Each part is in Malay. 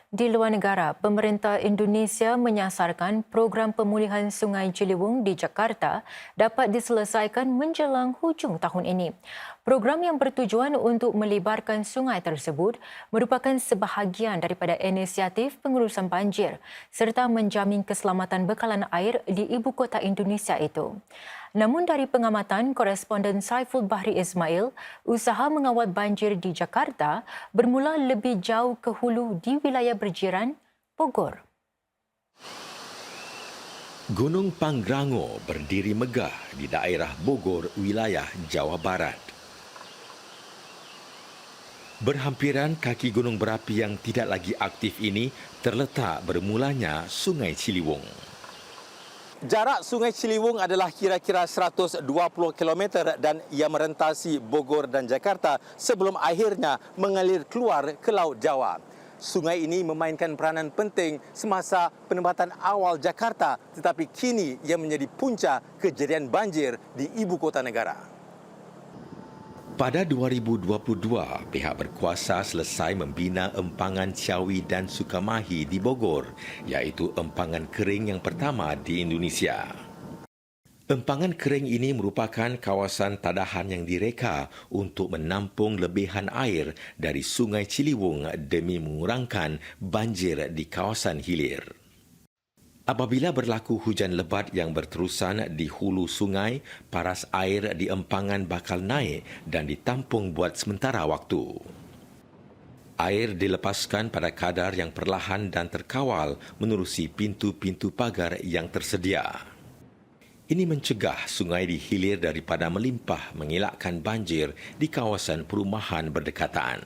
Di luar negara, pemerintah Indonesia menyasarkan program pemulihan Sungai Ciliwung di Jakarta dapat diselesaikan menjelang hujung tahun ini. Program yang bertujuan untuk melebarkan sungai tersebut merupakan sebahagian daripada inisiatif pengurusan banjir serta menjamin keselamatan bekalan air di ibu kota Indonesia itu. Namun dari pengamatan koresponden Saiful Bahri Ismail, usaha mengawal banjir di Jakarta bermula lebih jauh ke hulu di wilayah berjiran Bogor. Gunung Pangrango berdiri megah di daerah Bogor, wilayah Jawa Barat. Berhampiran kaki gunung berapi yang tidak lagi aktif ini terletak bermulanya Sungai Ciliwung. Jarak Sungai Ciliwung adalah kira-kira 120 km dan ia merentasi Bogor dan Jakarta sebelum akhirnya mengalir keluar ke Laut Jawa. Sungai ini memainkan peranan penting semasa penempatan awal Jakarta, tetapi kini ia menjadi punca kejadian banjir di ibu kota negara. Pada 2022, pihak berkuasa selesai membina empangan Ciawi dan Sukamahi di Bogor, iaitu empangan kering yang pertama di Indonesia. Empangan kering ini merupakan kawasan tadahan yang direka untuk menampung lebihan air dari Sungai Ciliwung demi mengurangkan banjir di kawasan hilir. Apabila berlaku hujan lebat yang berterusan di hulu sungai, paras air di empangan bakal naik dan ditampung buat sementara waktu. Air dilepaskan pada kadar yang perlahan dan terkawal menerusi pintu-pintu pagar yang tersedia. Ini mencegah sungai di hilir daripada melimpah mengelakkan banjir di kawasan perumahan berdekatan.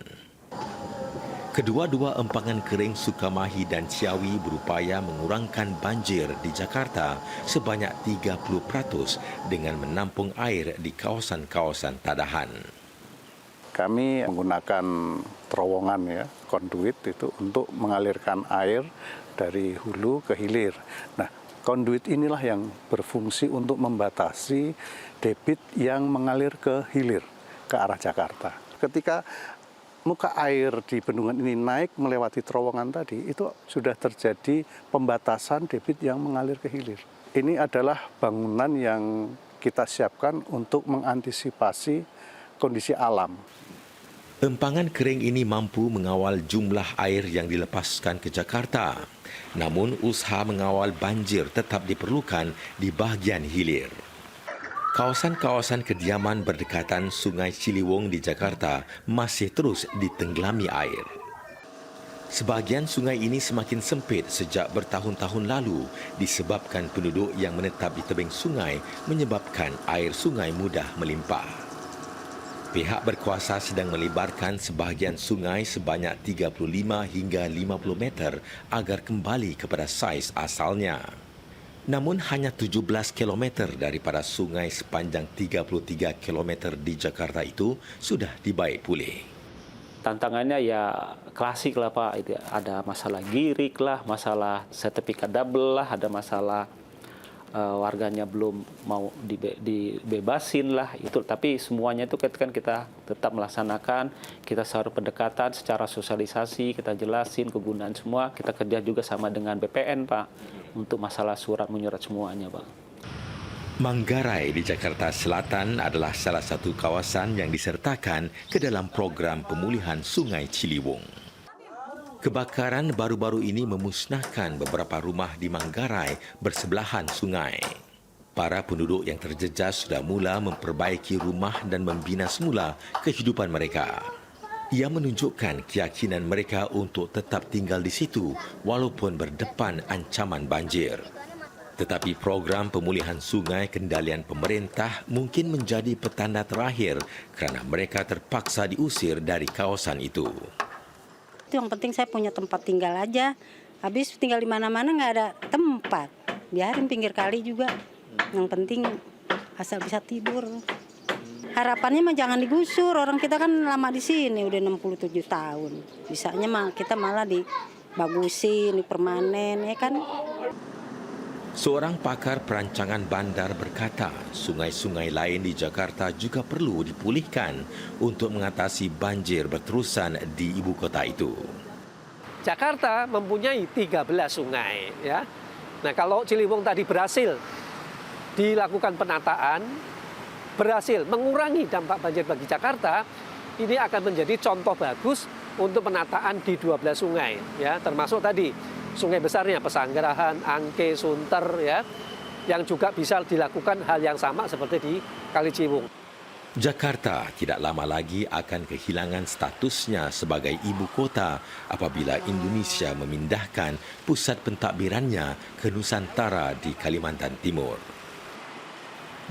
Kedua-dua empangan kering Sukamahi dan Ciawi berupaya mengurangkan banjir di Jakarta sebanyak 30% dengan menampung air di kawasan-kawasan tadahan. Kami menggunakan terowongan ya, konduit itu untuk mengalirkan air dari hulu ke hilir. Nah, konduit inilah yang berfungsi untuk membatasi debit yang mengalir ke hilir, ke arah Jakarta. Ketika muka air di bendungan ini naik melewati terowongan tadi, itu sudah terjadi pembatasan debit yang mengalir ke hilir. Ini adalah bangunan yang kita siapkan untuk mengantisipasi kondisi alam. Empangan kering ini mampu mengawal jumlah air yang dilepaskan ke Jakarta. Namun, usaha mengawal banjir tetap diperlukan di bahagian hilir. Kawasan-kawasan kediaman berdekatan Sungai Ciliwung di Jakarta masih terus ditenggelami air. Sebahagian sungai ini semakin sempit sejak bertahun-tahun lalu disebabkan penduduk yang menetap di tebing sungai menyebabkan air sungai mudah melimpah. Pihak berkuasa sedang melebarkan sebahagian sungai sebanyak 35 hingga 50 meter agar kembali kepada saiz asalnya. Namun hanya 17 km daripada sungai sepanjang 33 km di Jakarta itu sudah dibaik pulih. Tantangannya ya klasik lah Pak, itu ada masalah girik lah, masalah sertifikat double lah, ada masalah warganya belum mau dibebasin lah itu. Tapi semuanya itu kan kita tetap melaksanakan, kita selalu pendekatan secara sosialisasi, kita jelasin kegunaan semua, kita kerja juga sama dengan BPN Pak. Untuk masalah surat menyurat semuanya, Pak. Manggarai di Jakarta Selatan adalah salah satu kawasan yang disertakan ke dalam program pemulihan Sungai Ciliwung. Kebakaran baru-baru ini memusnahkan beberapa rumah di Manggarai bersebelahan sungai. Para penduduk yang terjejas sudah mula memperbaiki rumah dan membina semula kehidupan mereka. Ia menunjukkan keyakinan mereka untuk tetap tinggal di situ walaupun berdepan ancaman banjir. Tetapi program pemulihan sungai kendalian pemerintah mungkin menjadi petanda terakhir kerana mereka terpaksa diusir dari kawasan itu. Yang penting saya punya tempat tinggal aja. Habis tinggal di mana-mana nggak ada tempat. Biarin pinggir kali juga. Yang penting asal bisa tidur. Harapannya mah jangan digusur, orang kita kan lama di sini udah 67 tahun. Bisanya mah kita malah dibagusin, dipermanen ya kan. Seorang pakar perancangan bandar berkata, sungai-sungai lain di Jakarta juga perlu dipulihkan untuk mengatasi banjir berterusan di ibu kota itu. Jakarta mempunyai 13 sungai, ya. Nah, kalau Ciliwung tadi berhasil dilakukan penataan, berhasil mengurangi dampak banjir bagi Jakarta, ini akan menjadi contoh bagus untuk penataan di 12 sungai, ya, termasuk tadi sungai besarnya Pesanggerahan, Angke, Sunter, ya, yang juga bisa dilakukan hal yang sama seperti di Kali Ciliwung. Jakarta tidak lama lagi akan kehilangan statusnya sebagai ibu kota apabila Indonesia memindahkan pusat pentadbirannya ke Nusantara di Kalimantan Timur.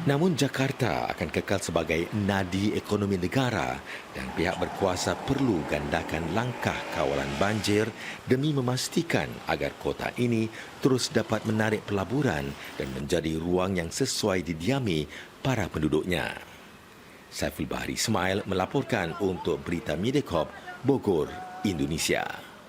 Namun Jakarta akan kekal sebagai nadi ekonomi negara dan pihak berkuasa perlu gandakan langkah kawalan banjir demi memastikan agar kota ini terus dapat menarik pelaburan dan menjadi ruang yang sesuai didiami para penduduknya. Saiful Bahri Ismail melaporkan untuk Berita Mediacorp, Bogor, Indonesia.